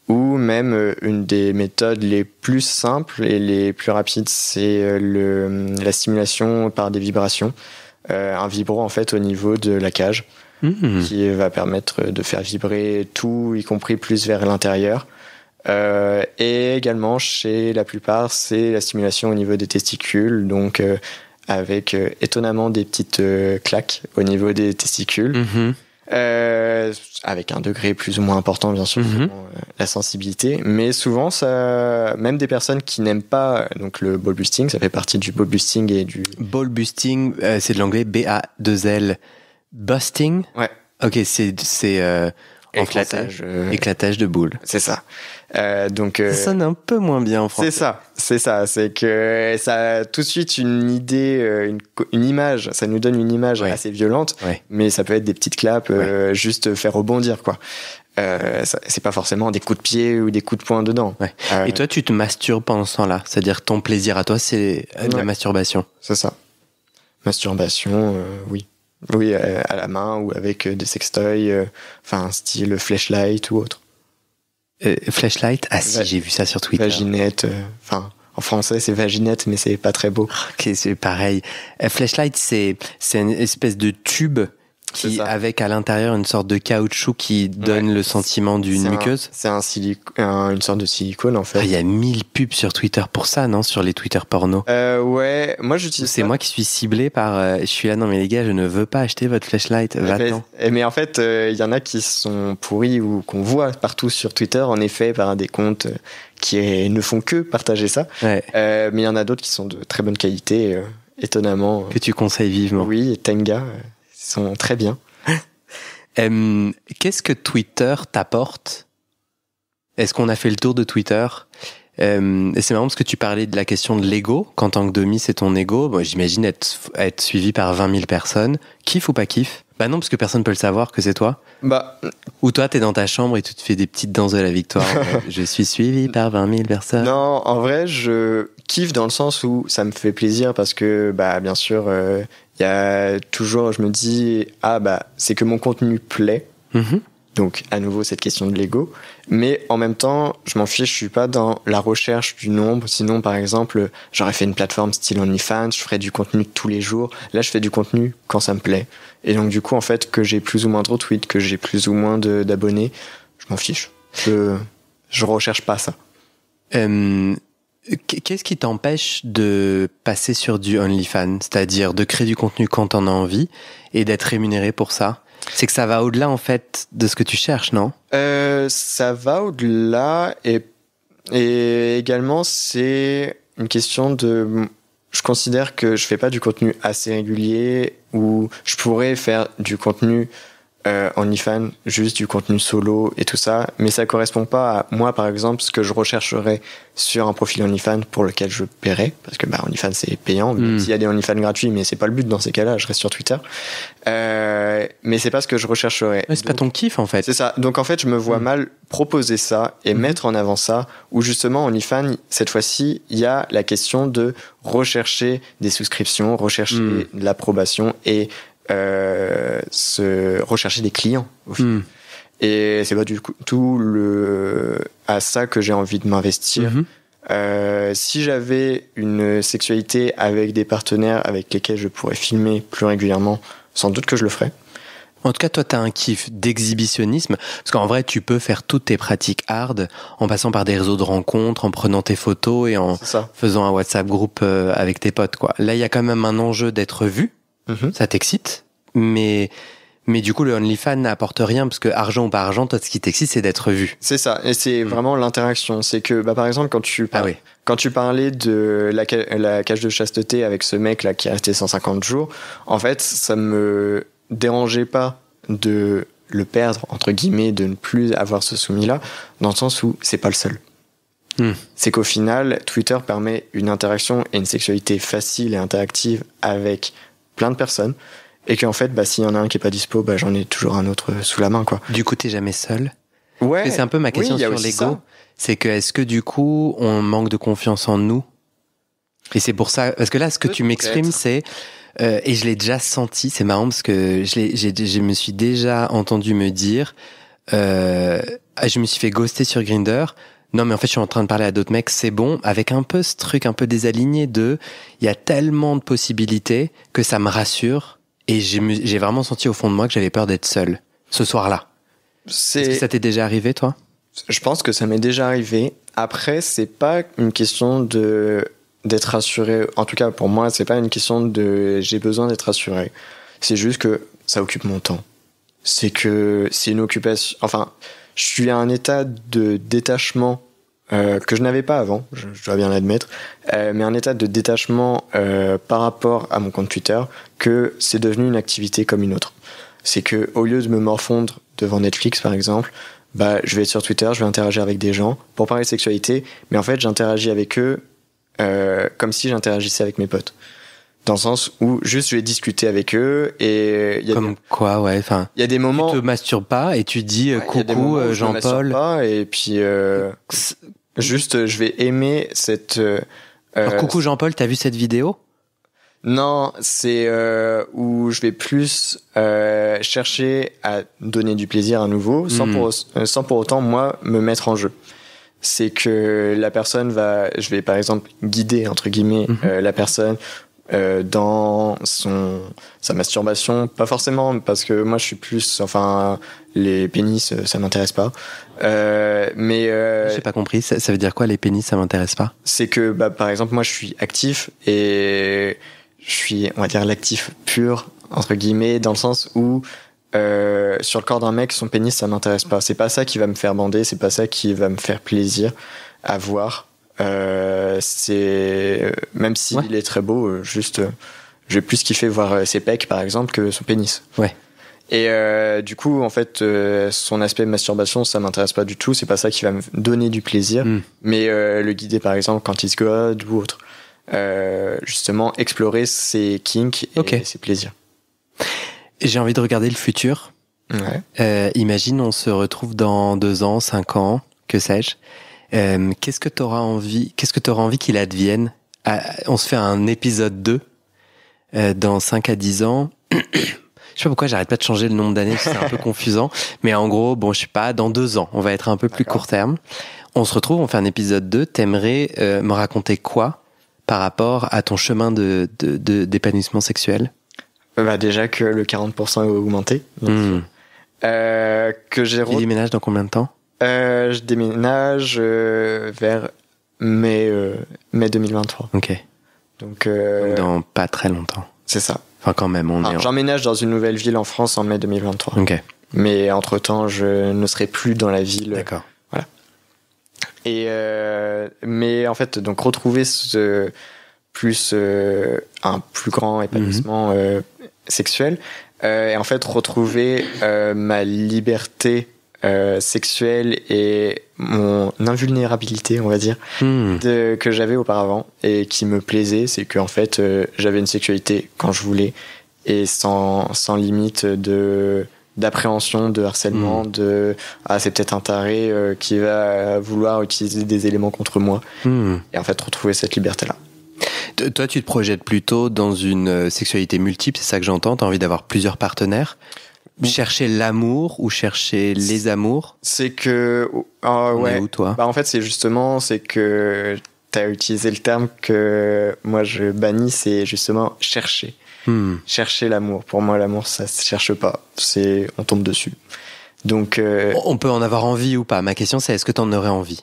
Ou même une des méthodes les plus simples et les plus rapides, c'est la stimulation par des vibrations. Un vibro en fait au niveau de la cage qui va permettre de faire vibrer tout, y compris plus vers l'intérieur. Et également chez la plupart, c'est la stimulation au niveau des testicules, donc avec étonnamment des petites claques au niveau des testicules. Avec un degré plus ou moins important bien sûr la sensibilité, mais souvent ça, même des personnes qui n'aiment pas donc le ball busting, ça fait partie du ball busting et du ball busting, c'est de l'anglais B-A-2-L busting. Ouais. Ok, c'est éclatage, éclatage de boules. c'est ça. Donc ça sonne un peu moins bien en français. C'est ça, c'est que ça a tout de suite une idée, une image, ça nous donne une image assez violente, mais ça peut être des petites claps, juste faire rebondir quoi. C'est pas forcément des coups de pied ou des coups de poing dedans. Et toi, tu te masturbes pendant ce temps-là, c'est-à-dire ton plaisir à toi, c'est de la masturbation. C'est ça. Masturbation, oui. Oui, à la main ou avec des sextoys, enfin style flashlight ou autre. Flashlight? Ah si, j'ai vu ça sur Twitter. Vaginette, enfin en français c'est vaginette mais c'est pas très beau. Ok, c'est pareil. Flashlight, c'est une espèce de tube qui avec à l'intérieur une sorte de caoutchouc qui donne le sentiment d'une muqueuse. C'est une sorte de silicone en fait. Il y a 1000 pubs sur Twitter pour ça, non? Sur les Twitter porno. Ouais, moi j'utilise C'est moi qui suis ciblé par... je suis là, non mais les gars, je ne veux pas acheter votre flashlight, va-t'en. Mais en fait, il y en a qui sont pourris ou qu'on voit partout sur Twitter, en effet, par des comptes qui ne font que partager ça. Mais il y en a d'autres qui sont de très bonne qualité, étonnamment. Que tu conseilles vivement. Oui, Tenga, ils sont très bien. Qu'est-ce que Twitter t'apporte? Est-ce qu'on a fait le tour de Twitter? Et c'est marrant parce que tu parlais de la question de l'ego, qu'en tant que demi c'est ton ego. Bon, j'imagine être suivi par 20 000 personnes. Kiff ou pas kiff? Bah non, parce que personne peut le savoir que c'est toi. Ou toi t'es dans ta chambre et tu te fais des petites danses de la victoire. Je suis suivi par 20 000 personnes. Non, en vrai je kiffe dans le sens où ça me fait plaisir parce que bien sûr il y a toujours, je me dis c'est que mon contenu plaît. Donc, à nouveau, cette question de l'ego. Mais en même temps, je m'en fiche, je suis pas dans la recherche du nombre. Sinon, par exemple, j'aurais fait une plateforme style OnlyFans, je ferais du contenu tous les jours. Là, je fais du contenu quand ça me plaît. Et donc, du coup, en fait, que j'ai plus ou moins de retweets, que j'ai plus ou moins d'abonnés, je m'en fiche. Je recherche pas ça. Qu'est-ce qui t'empêche de passer sur du OnlyFans? C'est-à-dire de créer du contenu quand t'en as envie et d'être rémunéré pour ça? C'est que ça va au-delà, en fait, de ce que tu cherches, non? Ça va au-delà et également, c'est une question de... Je considère que je fais pas du contenu assez régulier ou je pourrais faire du contenu OnlyFans, juste du contenu solo et tout ça, mais ça correspond pas à moi, par exemple, ce que je rechercherais sur un profil OnlyFans pour lequel je paierais, parce que OnlyFans c'est payant, il y a des OnlyFans gratuits, mais c'est pas le but dans ces cas-là, je reste sur Twitter. Mais c'est pas ce que je rechercherais. C'est pas ton kiff, en fait. C'est ça. Donc en fait, je me vois mal proposer ça et mettre en avant ça, où justement OnlyFans, cette fois-ci, il y a la question de rechercher des souscriptions, rechercher de l'approbation et rechercher des clients au final. Et c'est pas du tout à ça que j'ai envie de m'investir. Si j'avais une sexualité avec des partenaires avec lesquels je pourrais filmer plus régulièrement, sans doute que je le ferais. En tout cas, toi, t'as un kiff d'exhibitionnisme, parce qu'en vrai, tu peux faire toutes tes pratiques hard en passant par des réseaux de rencontres, en prenant tes photos et en faisant un WhatsApp groupe avec tes potes, quoi. Là, il y a quand même un enjeu d'être vu. Ça t'excite, mais Mais du coup, le OnlyFans n'apporte rien parce que argent ou pas argent, toi, ce qui t'excite, c'est d'être vu. C'est ça, et c'est vraiment l'interaction. C'est que, par exemple, quand tu parlais de la cage de chasteté avec ce mec là qui est resté 150 jours, en fait, ça me dérangeait pas de le perdre, entre guillemets, de ne plus avoir ce soumis-là, dans le sens où c'est pas le seul. C'est qu'au final, Twitter permet une interaction et une sexualité facile et interactive avec plein de personnes, et qu'en fait, s'il y en a un qui est pas dispo, j'en ai toujours un autre sous la main, quoi. Du coup, t'es jamais seul. Ouais. C'est un peu ma question sur l'ego. C'est que est-ce que du coup, on manque de confiance en nous? Et c'est pour ça, parce que là, ce que tu m'exprimes, c'est et je l'ai déjà senti. C'est marrant parce que je me suis déjà entendu me dire, je me suis fait ghoster sur Grindr. Non, mais en fait, je suis en train de parler à d'autres mecs, c'est bon, avec un peu ce truc un peu désaligné il y a tellement de possibilités que ça me rassure, et j'ai vraiment senti au fond de moi que j'avais peur d'être seul, ce soir-là. Est-ce que ça t'est déjà arrivé, toi? Je pense que ça m'est déjà arrivé. Après, c'est pas une question d'être rassuré. En tout cas, pour moi, c'est pas une question de j'ai besoin d'être rassuré. C'est juste que ça occupe mon temps. C'est que c'est une occupation. Enfin, je suis à un état de détachement que je n'avais pas avant, je dois bien l'admettre, mais un état de détachement par rapport à mon compte Twitter, que c'est devenu une activité comme une autre. C'est que au lieu de me morfondre devant Netflix, par exemple, je vais être sur Twitter, je vais interagir avec des gens pour parler de sexualité, mais en fait, j'interagis avec eux comme si j'interagissais avec mes potes. Dans le sens où juste je vais discuter avec eux, et il y a quoi, ouais, enfin, il y a des moments tu te masturbes pas et tu dis coucou Jean-Paul, pas, et puis juste je vais aimer cette alors, coucou Jean-Paul, t'as vu cette vidéo? Non, c'est où je vais plus chercher à donner du plaisir à nouveau sans pour autant moi me mettre en jeu. C'est que la personne je vais par exemple guider entre guillemets la personne dans sa masturbation, pas forcément parce que moi je suis plus, enfin les pénis ça m'intéresse pas, mais j'ai pas compris, ça veut dire quoi les pénis, ça m'intéresse pas? C'est que par exemple moi je suis actif, et je suis, on va dire, l'actif pur entre guillemets, dans le sens où sur le corps d'un mec son pénis ça m'intéresse pas, c'est pas ça qui va me faire bander, c'est pas ça qui va me faire plaisir à voir. C'est même s'il est très beau, juste je vais plus kiffer voir ses pecs par exemple que son pénis. Ouais. Et du coup en fait son aspect masturbation ça m'intéresse pas du tout, c'est pas ça qui va me donner du plaisir, mais le guider par exemple quand il se gode ou autre, justement explorer ses kinks et ses plaisirs. J'ai envie de regarder le futur. Ouais. Imagine on se retrouve dans 2 ans, 5 ans, que sais-je. Qu'est-ce que t'auras envie qu'il advienne? On se fait un épisode 2 dans 5 à 10 ans. Je sais pas pourquoi j'arrête pas de changer le nombre d'années, c'est un peu confusant. Mais en gros, je sais pas, dans 2 ans, on va être un peu plus court terme. On se retrouve, on fait un épisode 2. T'aimerais me raconter quoi par rapport à ton chemin d'épanouissement sexuel? Déjà que le 40% a augmenté. Que j'ai Tu déménages dans combien de temps? Je déménage vers mai 2023. Ok. Donc dans pas très longtemps. C'est ça. Enfin quand même, j'emménage dans une nouvelle ville en France en mai 2023. Ok. Mais entre-temps, je ne serai plus dans la ville. D'accord. Voilà. Et mais en fait, donc retrouver un plus grand épanouissement sexuel, et en fait retrouver ma liberté sexuelle et mon invulnérabilité, on va dire, que j'avais auparavant et qui me plaisait. C'est que en fait j'avais une sexualité quand je voulais, et sans limite d'appréhension, de harcèlement, c'est peut-être un taré qui va vouloir utiliser des éléments contre moi, et en fait retrouver cette liberté là. Toi, tu te projettes plutôt dans une sexualité multiple, c'est ça que j'entends? T'as envie d'avoir plusieurs partenaires? Chercher l'amour ou chercher les amours? C'est que... ouais. Où, toi? En fait, c'est que t'as utilisé le terme que moi je bannis, c'est justement chercher. Chercher l'amour. Pour moi, l'amour, ça se cherche pas. On tombe dessus. Donc... on peut en avoir envie ou pas. Ma question, c'est est-ce que t'en aurais envie?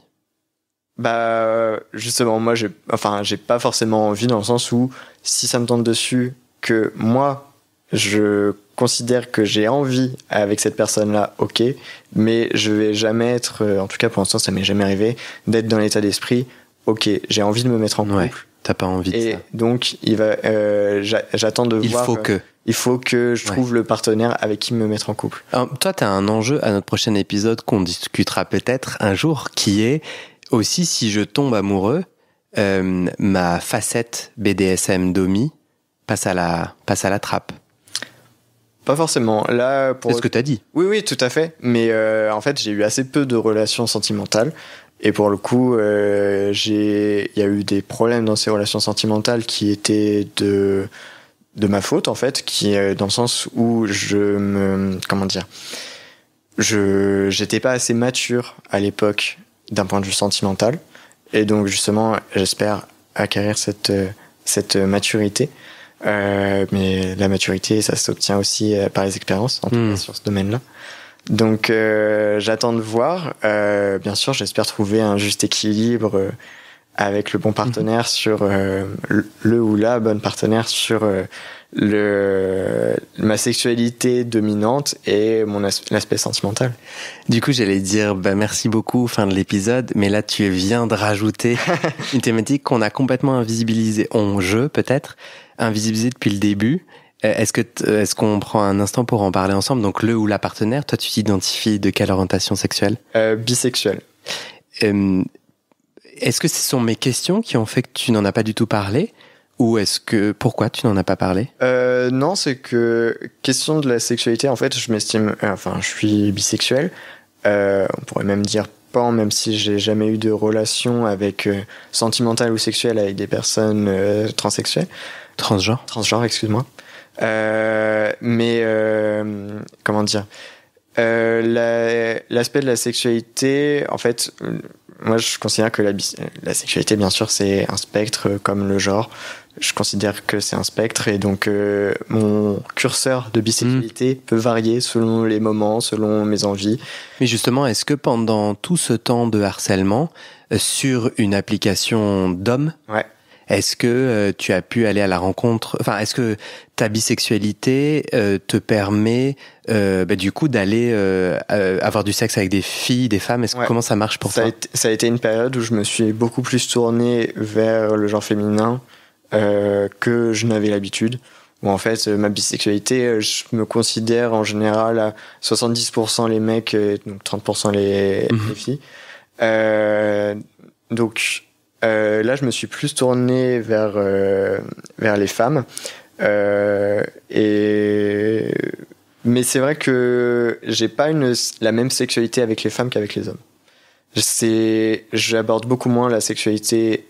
Justement, moi, j'ai pas forcément envie, dans le sens où si ça me tombe dessus, que moi je considère que j'ai envie avec cette personne-là, ok, mais je vais jamais être, en tout cas pour l'instant ça m'est jamais arrivé, d'être dans l'état d'esprit, ok, j'ai envie de me mettre en couple. Ouais, t'as pas envie de ça. Et donc j'attends de voir. Il faut que je trouve le partenaire avec qui me mettre en couple. Alors, toi, t'as un enjeu à notre prochain épisode qu'on discutera peut-être un jour, qui est aussi si je tombe amoureux, ma facette BDSM Domi passe à la trappe. Pas forcément. Là, C'est ce que t'as dit. Oui, tout à fait. Mais en fait, j'ai eu assez peu de relations sentimentales. Et pour le coup, il y a eu des problèmes dans ces relations sentimentales qui étaient de ma faute, en fait, qui dans le sens où j'étais pas assez mature à l'époque d'un point de vue sentimental. Et donc, justement, j'espère acquérir cette maturité. Mais la maturité, ça s'obtient aussi par les expériences, en tout cas sur ce domaine-là. Donc, j'attends de voir. Bien sûr, j'espère trouver un juste équilibre avec le bon partenaire sur le ou la bonne partenaire sur ma sexualité dominante et l'aspect sentimental. Du coup, j'allais dire merci beaucoup, fin de l'épisode, mais là tu viens de rajouter une thématique qu'on a complètement invisibilisée, peut-être invisibilisée depuis le début. Est-ce qu'on prend un instant pour en parler ensemble? Donc le ou la partenaire, toi tu t'identifies de quelle orientation sexuelle? Bisexuel. Est-ce que ce sont mes questions qui ont fait que tu n'en as pas du tout parlé? Ou pourquoi tu n'en as pas parlé? Non, c'est que, question de la sexualité, en fait, je suis bisexuel. On pourrait même dire pan, même si j'ai jamais eu de relation sentimentale ou sexuelle avec des personnes transsexuelles. Transgenre, excuse-moi. Comment dire? L'aspect de la sexualité, en fait, moi je considère que la sexualité, bien sûr, c'est un spectre comme le genre. Je considère que c'est un spectre et donc mon curseur de bisexualité peut varier selon les moments, selon mes envies. Mais justement, est-ce que pendant tout ce temps de harcèlement sur une application d'hommes, ouais. Est-ce que tu as pu aller à la rencontre, est-ce que ta bisexualité te permet du coup d'aller avoir du sexe avec des filles, des femmes? Comment ça marche pour toi? Ça a été une période où je me suis beaucoup plus tourné vers le genre féminin que je n'avais l'habitude. Où en fait, ma bisexualité, je me considère en général à 70% les mecs, donc 30% les filles. Donc là, je me suis plus tourné vers les femmes. Mais c'est vrai que j'ai pas la même sexualité avec les femmes qu'avec les hommes. J'aborde beaucoup moins la sexualité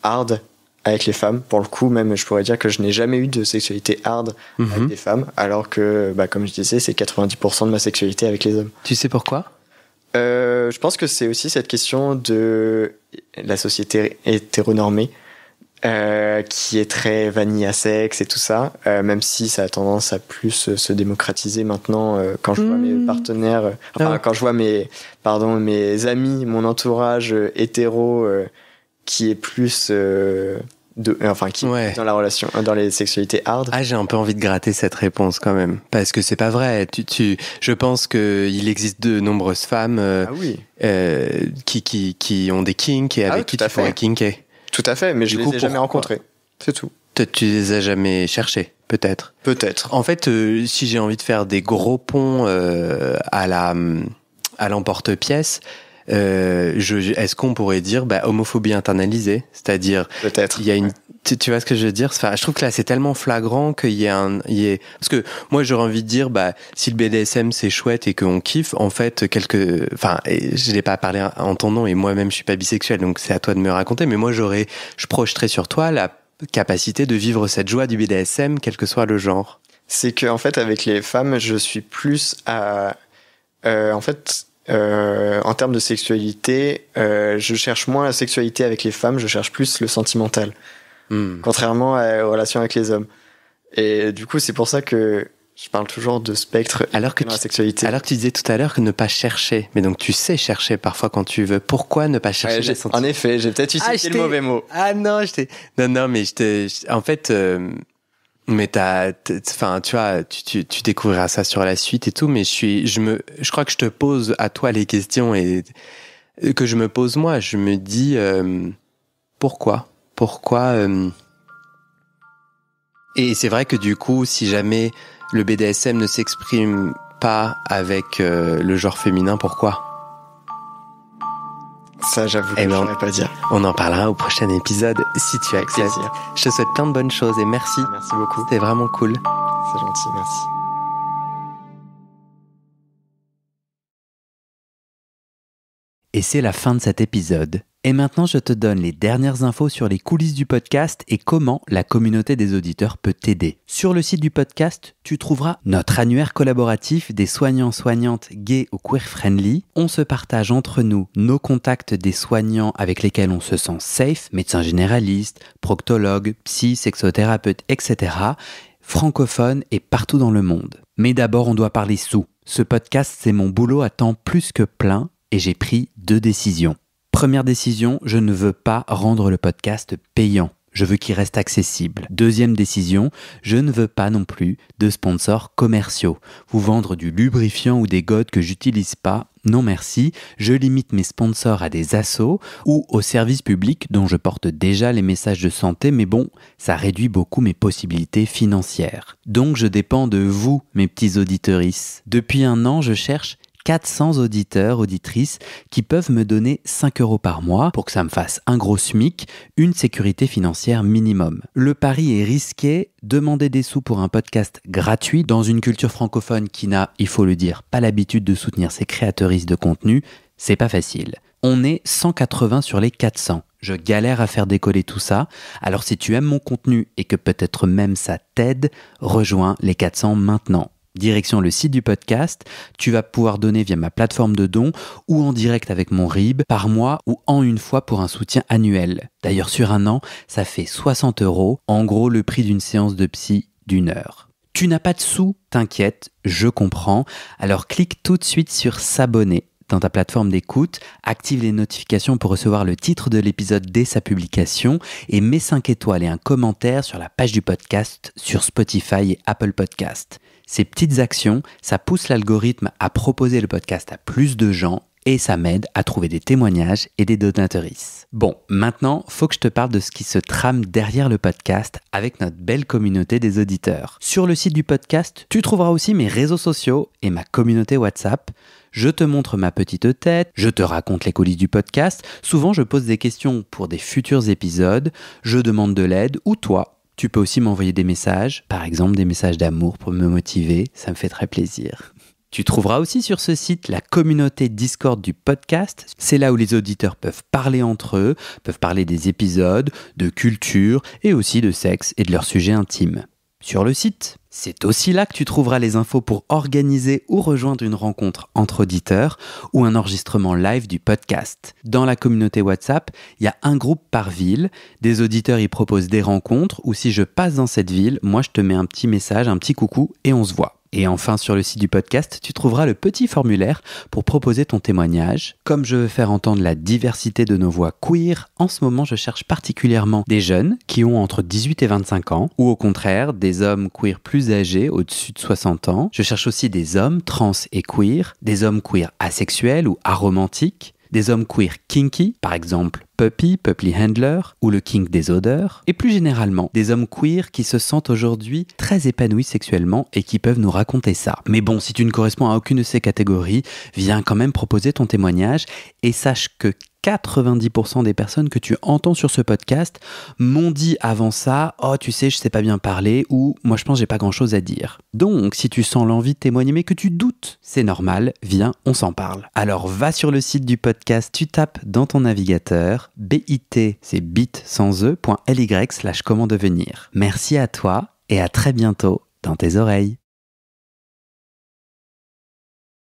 hard avec les femmes. Pour le coup, même, je pourrais dire que je n'ai jamais eu de sexualité hard avec des femmes, alors que, comme je disais, c'est 90% de ma sexualité avec les hommes. Tu sais pourquoi? Je pense que c'est aussi cette question de la société hétéronormée qui est très vanilla sexe et tout ça, même si ça a tendance à plus se démocratiser maintenant quand je vois mes partenaires, quand je vois mes amis, mon entourage hétéro qui est plus qui est dans la relation, dans les sexualités hard. J'ai un peu envie de gratter cette réponse quand même, parce que c'est pas vrai. Je pense que il existe de nombreuses femmes qui ont des kinks et avec qui tu pourrais kinker. Tout à fait, mais je les ai jamais rencontrés. C'est tout. Tu les as jamais cherchés, peut-être. Peut-être. En fait, si j'ai envie de faire des gros ponts à l'emporte-pièce, est-ce qu'on pourrait dire homophobie internalisée, c'est-à-dire peut-être. Il y a une, tu vois ce que je veux dire? Je trouve que là c'est tellement flagrant qu'il y ait parce que moi j'aurais envie de dire si le BDSM c'est chouette et qu'on kiffe, en fait je n'ai pas parlé en ton nom et moi-même je suis pas bisexuel, donc c'est à toi de me raconter, mais moi je projeterais sur toi la capacité de vivre cette joie du BDSM quel que soit le genre. C'est que en fait avec les femmes je suis plus à en termes de sexualité, je cherche moins la sexualité avec les femmes, je cherche plus le sentimental. Contrairement aux relations avec les hommes. Et du coup, c'est pour ça que je parle toujours de spectre dans la sexualité. Alors que tu disais tout à l'heure que ne pas chercher. Mais donc tu sais chercher parfois quand tu veux. Pourquoi ne pas chercher les sentiments? En effet, j'ai peut-être utilisé le mauvais mot. Ah non, en fait... Mais enfin, tu vois, tu découvriras ça sur la suite et tout, mais je crois que je te pose à toi les questions et que je me pose moi. Je me dis, pourquoi? Et c'est vrai que du coup, si jamais le BDSM ne s'exprime pas avec le genre féminin, pourquoi? Ça, j'avoue que je ne saurais pas dire. On en parlera au prochain épisode, si tu acceptes. Je te souhaite plein de bonnes choses et merci. Merci beaucoup. C'était vraiment cool. C'est gentil, merci. Et c'est la fin de cet épisode. Et maintenant, je te donne les dernières infos sur les coulisses du podcast et comment la communauté des auditeurs peut t'aider. Sur le site du podcast, tu trouveras notre annuaire collaboratif des soignants-soignantes gays ou queer-friendly. On se partage entre nous nos contacts des soignants avec lesquels on se sent safe, médecins généralistes, proctologues, psy, sexothérapeutes, etc., francophones et partout dans le monde. Mais d'abord, on doit parler sous. Ce podcast, c'est mon boulot à temps plus que plein et j'ai pris 2 décisions. Première décision, je ne veux pas rendre le podcast payant. Je veux qu'il reste accessible. Deuxième décision, je ne veux pas non plus de sponsors commerciaux. Vous vendre du lubrifiant ou des godes que j'utilise pas, non merci. Je limite mes sponsors à des assos ou aux services publics dont je porte déjà les messages de santé, mais bon, ça réduit beaucoup mes possibilités financières. Donc je dépends de vous, mes petits auditorices. Depuis 1 an, je cherche 400 auditeurs, auditrices qui peuvent me donner 5 € par mois pour que ça me fasse un gros SMIC, une sécurité financière minimum. Le pari est risqué, demander des sous pour un podcast gratuit dans une culture francophone qui n'a, il faut le dire, pas l'habitude de soutenir ses créatrices de contenu, c'est pas facile. On est 180 sur les 400. Je galère à faire décoller tout ça, alors si tu aimes mon contenu et que peut-être même ça t'aide, rejoins les 400 maintenant. Direction le site du podcast, tu vas pouvoir donner via ma plateforme de dons ou en direct avec mon RIB par mois ou en une fois pour un soutien annuel. D'ailleurs sur 1 an, ça fait 60 €, en gros le prix d'une séance de psy d'1 heure. Tu n'as pas de sous, t'inquiète, je comprends, alors clique tout de suite sur s'abonner dans ta plateforme d'écoute, active les notifications pour recevoir le titre de l'épisode dès sa publication et mets 5 étoiles et un commentaire sur la page du podcast sur Spotify et Apple Podcast. Ces petites actions, ça pousse l'algorithme à proposer le podcast à plus de gens et ça m'aide à trouver des témoignages et des donatrices. Bon, maintenant, faut que je te parle de ce qui se trame derrière le podcast avec notre belle communauté des auditeurs. Sur le site du podcast, tu trouveras aussi mes réseaux sociaux et ma communauté WhatsApp. Je te montre ma petite tête, je te raconte les coulisses du podcast. Souvent, je pose des questions pour des futurs épisodes, je demande de l'aide ou toi. Tu peux aussi m'envoyer des messages, par exemple des messages d'amour pour me motiver, ça me fait très plaisir. Tu trouveras aussi sur ce site la communauté Discord du podcast. C'est là où les auditeurs peuvent parler entre eux, peuvent parler des épisodes, de culture et aussi de sexe et de leurs sujets intimes. Sur le site, c'est aussi là que tu trouveras les infos pour organiser ou rejoindre une rencontre entre auditeurs ou un enregistrement live du podcast. Dans la communauté WhatsApp, il y a un groupe par ville. Des auditeurs y proposent des rencontres ou si je passe dans cette ville, moi je te mets un petit message, un petit coucou et on se voit. Et enfin, sur le site du podcast, tu trouveras le petit formulaire pour proposer ton témoignage. Comme je veux faire entendre la diversité de nos voix queer, en ce moment, je cherche particulièrement des jeunes qui ont entre 18 et 25 ans, ou au contraire, des hommes queer plus âgés, au-dessus de 60 ans. Je cherche aussi des hommes trans et queer, des hommes queer asexuels ou aromantiques, des hommes queer kinky, par exemple Puppy Handler, ou le kink des odeurs, et plus généralement, des hommes queer qui se sentent aujourd'hui très épanouis sexuellement et qui peuvent nous raconter ça. Mais bon, si tu ne corresponds à aucune de ces catégories, viens quand même proposer ton témoignage et sache que 90% des personnes que tu entends sur ce podcast m'ont dit avant ça « Oh, tu sais, je sais pas bien parler » ou « Moi, je pense que j'ai pas grand-chose à dire ». Donc, si tu sens l'envie de témoigner mais que tu doutes, c'est normal, viens, on s'en parle. Alors, va sur le site du podcast, tu tapes dans ton navigateur bit, c'est bit sans e.ly/comment devenir. Merci à toi et à très bientôt dans tes oreilles.